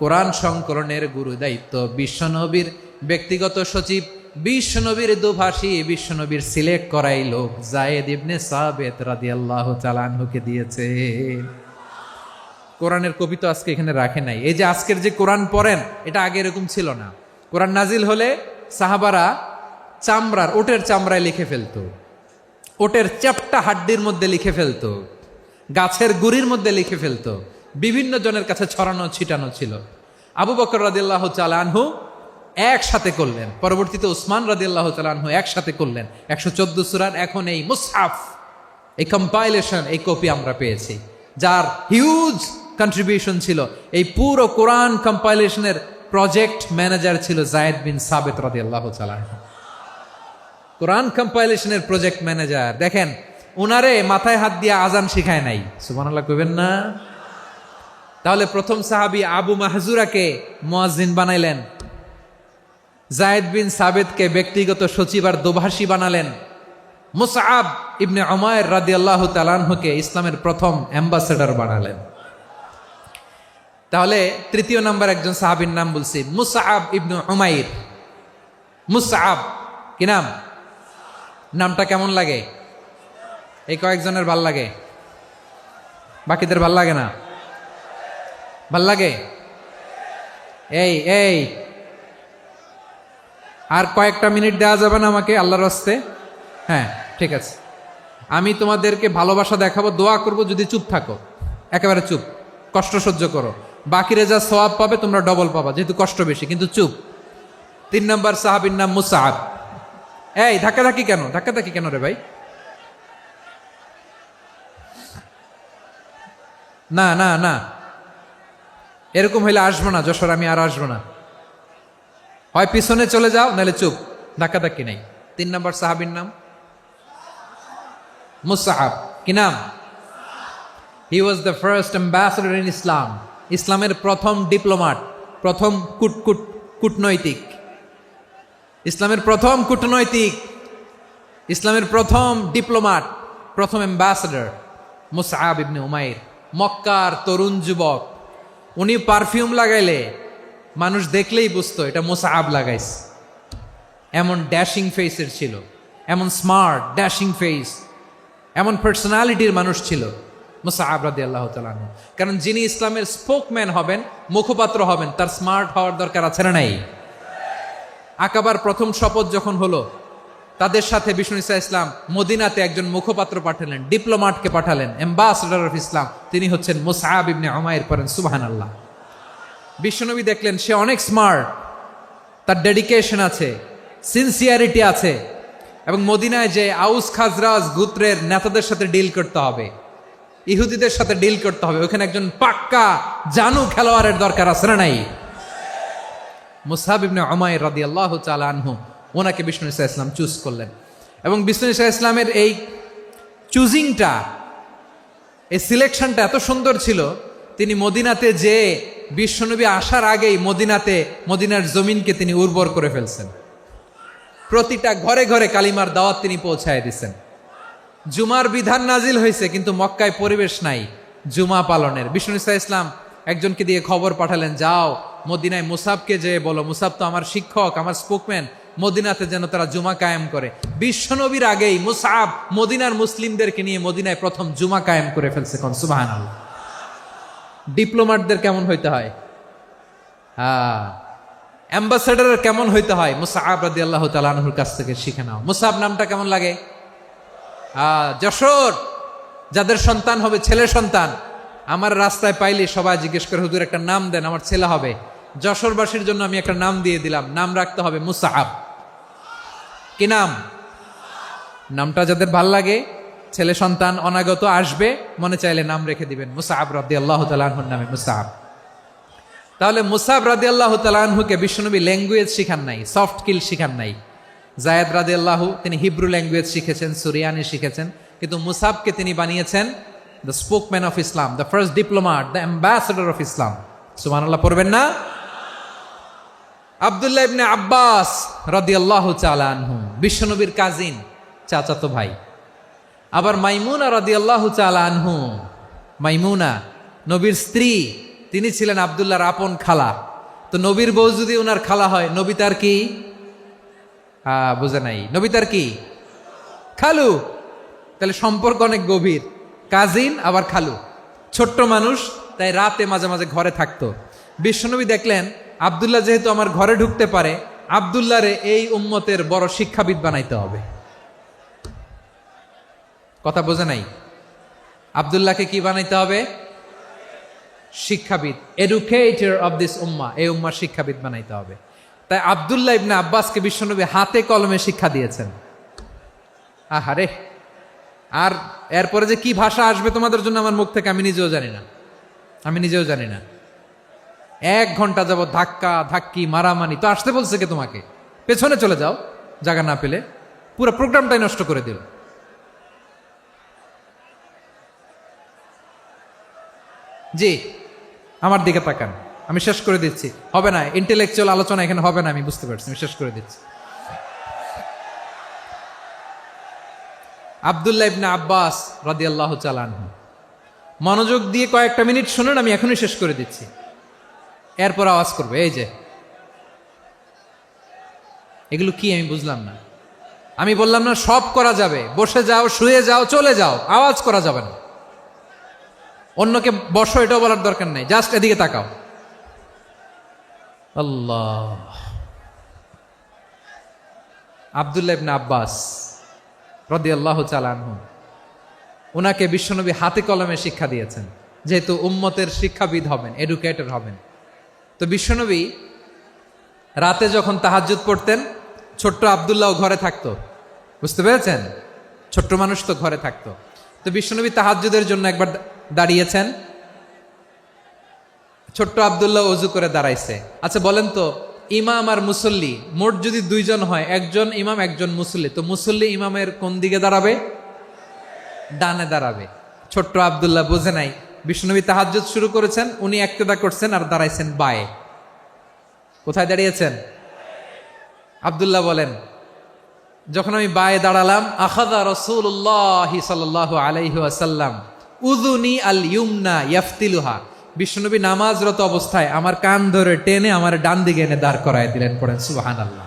কোরআন সংকলনের গুরু দায়িত্ব বিশ্বনবীর ব্যক্তিগত সচিব, বিশ্বনবীর দোভাষী, বিশ্বনবীর সিলেক্ট করাই লোক যায়েদ ইবনে সাবেত রাদিয়াল্লাহু তাআলা আনহুকে দিয়েছে। কোরআনের কপি তো আজকে এখানে রাখে নাই। এই যে আজকের যে কোরআন পড়েন, এটা আগে এরকম ছিল না। কোরআন নাজিল হলে সাহাবারা চামড়ার, ওটের চামড়ায় লিখে ফেলতো, ওটের চ্যাপ্টা হাড্ডির মধ্যে লিখে ফেলতো, গাছের গুড়ির মধ্যে লিখে ফেলতো, বিভিন্ন জনের কাছে ছড়ানো ছিটানো ছিল। আবু বকর রাদিয়াল্লাহু তাআলা আনহু একসাথে করলেন, পরবর্তীতে উসমান রাদিয়াল্লাহু তাআলা আনহু একসাথে করলেন। 114 সূরার এখন এই মুসহাফ, এই কম্পাইলেশন, এই কপি আমরা পেয়েছি, যার হিউজ কন্ট্রিবিউশন ছিল। এই পুরো কোরআন কম্পাইলেশনের প্রজেক্ট ম্যানেজার ছিল যায়েদ বিন সাবেত রাদিয়াল্লাহু তাআলা আনহু। কোরআন কম্পাইলেশনের প্রজেক্ট ম্যানেজার। দেখেন, উনারে মাথায় হাত দিয়ে আজান শিখায় নাই। সুবহানাল্লাহ কইবেন না? তাহলে প্রথম সাহাবী আবু মাহজুরাকে মুয়াজ্জিন বানাইলেন, যায়েদ বিন সাবেতকে ব্যক্তিগত সচিব আর দোভাষী বানালেন, মুসআব ইবনে উমাইর রাদিয়াল্লাহু তাআলা আনহুকে ইসলামের প্রথম অ্যাম্বাসেডর বানালেন। তাহলে তৃতীয় নাম্বার একজন সাহাবীর নাম বলছি, মুসআব ইবনে উমাইর। মুসআব কি নাম? নামটা কেমন লাগে? এই কয়েকজনের ভাল লাগে, বাকিদের ভাল লাগে না? ভাল লাগে? এই আর কয়েকটা মিনিট দেওয়া যাবে না আমাকে আল্লাহর রাস্তে? হ্যাঁ, ঠিক আছে। আমি তোমাদেরকে ভালোবাসা দেখাবো, দোয়া করব, যদি চুপ থাকো, একেবারে চুপ, কষ্ট সহ্য করো। বাকিরা যা সওয়াব পাবে তোমরা ডবল পাবা, যেহেতু কষ্ট বেশি। কিন্তু চুপ। 3 নম্বর সাহাবীর নাম মুসআব। এই ধাক্কাধাক্কি কেন রে ভাই? না না না, এরকম হইলে আসবো না যশোর, আমি আর আসবো না। হয় পিছনে চলে যাও, নাহলে চুপ, ধাক্কাধাক্কি নাই। 3 নম্বর সাহাবীর নাম মুসআব। কি নাম? He was the first ambassador in Islam. ইসলামের প্রথম ডিপ্লোমাট, প্রথম কূটনৈতিক, ইসলামের প্রথম কূটনৈতিক, ইসলামের প্রথম ডিপ্লোমাট, প্রথম অ্যাম্বাসেডর মুসআব ইবনে উমাইর। মক্কার তরুণ যুবক, উনি পারফিউম লাগাইলে মানুষ দেখলেই বুঝতো এটা মুসআব লাগাইছে। এমন ড্যাশিং ফেসের ছিল, এমন স্মার্ট ড্যাশিং ফেস, এমন পার্সোনালিটির মানুষ ছিল মুসআব রাদিয়াল্লাহু তাআলা আনহু। কারণ যিনি ইসলামের স্পোকম্যান হবেন, মুখপাত্র হবেন, তার স্মার্ট হওয়ার দরকার আছে না নাই? আকাবার প্রথম শপথ যখন হলো, তাদের সাথে বিষ্ণু ঈসা ইসলাম মদিনাতে একজন মুখপাত্র পাঠালেন, ডিপ্লোমাটকে পাঠালেন, অ্যাম্বাসেডর অফ ইসলাম। তিনি হচ্ছেন মুসআব ইবনে উমাইর। পড়েন সুবহানাল্লাহ। বিশ্বনবী দেখলেন সে অনেক স্মার্ট, তার ডেডিকেশন আছে, সিনসিয়ারিটি আছে, এবং মদিনায় যে আউস খাজরাজ গোত্রের নেতাদের সাথে ডিল করতে হবে, ইহুদিদের সাথে ডিল করতে হবে, ওখানে একজন পাক্কা জানু খেলোয়াড়ের দরকার আছে না নাই? মুসআব ইবনে উমাইর রাদিয়াল্লাহু তাআলা আনহু, ওনাকে বিষ্ণু ঈসা ইসলাম চুজ করলেন। এবং বিষ্ণু ঈসা ইসলামের এই চুজিংটা, এই সিলেকশনটা এত সুন্দর ছিল, তিনি মদিনাতে যে বিশ্বনবী আসার আগেই মদিনার জমিনকে তিনি উর্বর করে ফেলছেন। প্রতিটা ঘরে ঘরে কালিমার দাওয়াত তিনি পৌঁছায় দিচ্ছেন। জুমার বিধান নাজিল হয়েছে, কিন্তু মক্কায় পরিবেশ নাই জুমা পালনের। বিষ্ণু ঈসা ইসলাম একজনকে দিয়ে খবর পাঠালেন, যাও মদিনায় মুসাবকে যে বলো, মুসাব তো আমার শিক্ষক, আমার স্পোকম্যান, মদিনাতে যেন তারা জুমা কায়েম করে। বিশ্বনবীর আগেই মুসআব মদিনার মুসলিমদেরকে নিয়ে মদিনায় প্রথম জুমা কায়েম করে ফেলছে। কোন সুবহানাল্লাহ। ডিপ্লোমাটদের কেমন হইতে হয়, অ্যাম্বাসেডারের কেমন হইতে হয়, মুসআব রাদিয়াল্লাহু তাআলা আনহুর কাছ থেকে শিখে নাও। মুসআব নামটা কেমন লাগে? যশোর যাদের সন্তান হবে, ছেলে সন্তান, আমার রাস্তায় পাইলে সবাই জিজ্ঞেস করে, হুজুর একটা নাম দেন, আমার ছেলে হবে। যশোরবাসীর জন্য আমি একটা নাম দিয়ে দিলাম, নাম রাখতে হবে মুসআব। কি নাম? নামটা যাদের ভাল লাগে, ছেলে সন্তান অনাগত আসবে, মনে চাইলে নাম রেখে দিবেন মুসআব রাদিয়াল্লাহু তাআলা আনহুর নামে মুসআব। তাহলে মুসআব রাদিয়াল্লাহু তাআলা আনহুকে বিশ্বনবী ল্যাঙ্গুয়েজ শিখান নাই, সফট স্কিল শিখান নাই। যায়েদ রাদিয়াল্লাহু, তিনি হিব্রু ল্যাঙ্গুয়েজ শিখেছেন, সুরিয়ানি শিখেছেন, কিন্তু মুসআবকে তিনি বানিয়েছেন the spokesman of Islam, the first diplomat, the ambassador of Islam. সুবহানাল্লাহ পড়বেন না? আব্দুল্লাহ ইবনে আব্বাস রাদিয়াল্লাহু তাআলা আনহু, বিশ্বনবীর কাজিন, চাচাতো ভাই। আবার মাইমুনা রাদিয়াল্লাহু তাআলা আনহু, মাইমুনা নবীর স্ত্রী, তিনি ছিলেন আব্দুল্লাহর আপন খালা। তো নবীর বউ যদি ওনার খালা হয়, নবী তার কি? বুঝে নাই, নবী তার কি? খালু। তাহলে সম্পর্ক অনেক গভীর, কাজিন আবার খালু। ছোট্ট মানুষ, তাই রাতে মাঝে মাঝে ঘরে থাকতো। বিশ্বনবী দেখলেন আব্দুল্লাহ যেহেতু আমার ঘরে ঢুকতে পারে, আব্দুল্লাহরে এই উম্মতের বড় শিক্ষাবিদ বানাইতে হবে। কথা বোঝে নাই? আব্দুল্লাহকে কি বানাইতে হবে? শিক্ষাবিদ, এডুকেটর অফ দিস উম্মাহ, এই উম্মার শিক্ষাবিদ বানাইতে হবে। তাই আব্দুল্লাহ ইবনে আব্বাসকে বিশ্বনবী হাতে কলমে শিক্ষা দিয়েছেন। আহারে, আর এরপরে যে কি ভাষা আসবে তোমাদের জন্য আমার মুখ থেকে আমি নিজেও জানি না। 1 ঘন্টা যাবত ধাক্কা ধাক্কি মারামারি। তো আসতে বলছে কে তোমাকে? পেছনে চলে যাও, জায়গা না পেলে। পুরো প্রোগ্রামটাই নষ্ট করে দিল। জি, আমার দিকে তাকান, আমি শেষ করে দিচ্ছি। হবে না, ইন্টেলেকচুয়াল আলোচনা এখানে হবে না, আমি বুঝতে পারছি, আমি শেষ করে দিচ্ছি। আব্দুল্লাহ ইবনে আব্বাস রাদিয়াল্লাহু তাআলা আনহু, মনোযোগ দিয়ে কয়েকটা মিনিট শুনুন, আমি এখনই শেষ করে দিচ্ছি, এরপর আওয়াজ করবে। এই যে এগুলো কি আমি বুঝলাম না। আমি বললাম না সব করা যাবে, বসে যাও, শুয়ে যাও, চলে যাও, আওয়াজ করা যাবে না। অন্যকে বসো এটাও বলার দরকার নাই, জাস্ট এদিকে তাকাও। আল্লাহ। আব্দুল্লাহ ইবনে আব্বাস রাদিয়াল্লাহু তাআলা আনহু, ওনাকে বিশ্বনবী হাতে কলমে শিক্ষা দিয়েছেন। যেহেতু উম্মতের শিক্ষাবিদ হবেন, এডুকেটর হবেন। তো বিশ্বনবী রাতে যখন তাহাজ্জুদ পড়তেন, ছোট্ট আব্দুল্লাহ ঘরে থাকতো। বুঝতে পেরেছেন? ছোট্ট মানুষ তো ঘরে থাকতো। তো বিশ্বনবী তাহাজ্জুদের জন্য একবার দাঁড়িয়েছেন, ছোট্ট আব্দুল্লাহ অজু করে দাঁড়াইছে। আচ্ছা বলেন তো, ইমাম আর মুসল্লি মোট যদি দুইজন হয়, একজন ইমাম একজন মুসল্লি, তো মুসল্লি ইমামের কোন দিকে দাঁড়াবে? ডানে দাঁড়াবে। ছোট্ট আব্দুল্লাহ বুঝে নাই, বিশ্বনবী তাহাজ্জুদ শুরু করেছেন, উনি একতেদা করছেন আর দাঁড়াইছেন বায়ে। কোথায় দাঁড়িয়েছেন? আব্দুল্লাহ বলেন, যখন আমি বায়ে দাঁড়ালাম, আখাযা রাসূলুল্লাহ সাল্লাল্লাহু আলাইহি ওয়াসাল্লাম উযুনি আল ইউমনা ইয়াফতিলুহা, বিশ্বনবী নামাজরত অবস্থায় আমার কান ধরে টেনে আমার ডান দিকে এনে দাঁড় করায় দিলেন। পড়েন সুবহানাল্লাহ।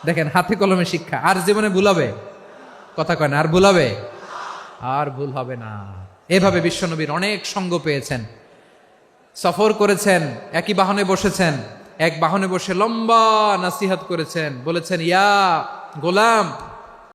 দেখেন, হাতে কলমে শিক্ষা। আর জীবনে ভুলাবে? কথা কয় না, আর ভুলাবে? আর ভুল হবে না। এভাবে বিশ্বনবীর অনেক সঙ্গ পেয়েছেন, সফর করেছেন, একই বাহনে বসেছেন, এক বাহনে বসে লম্বা নাসিহত করেছেন, বলেছেন, ইয়া গোলাম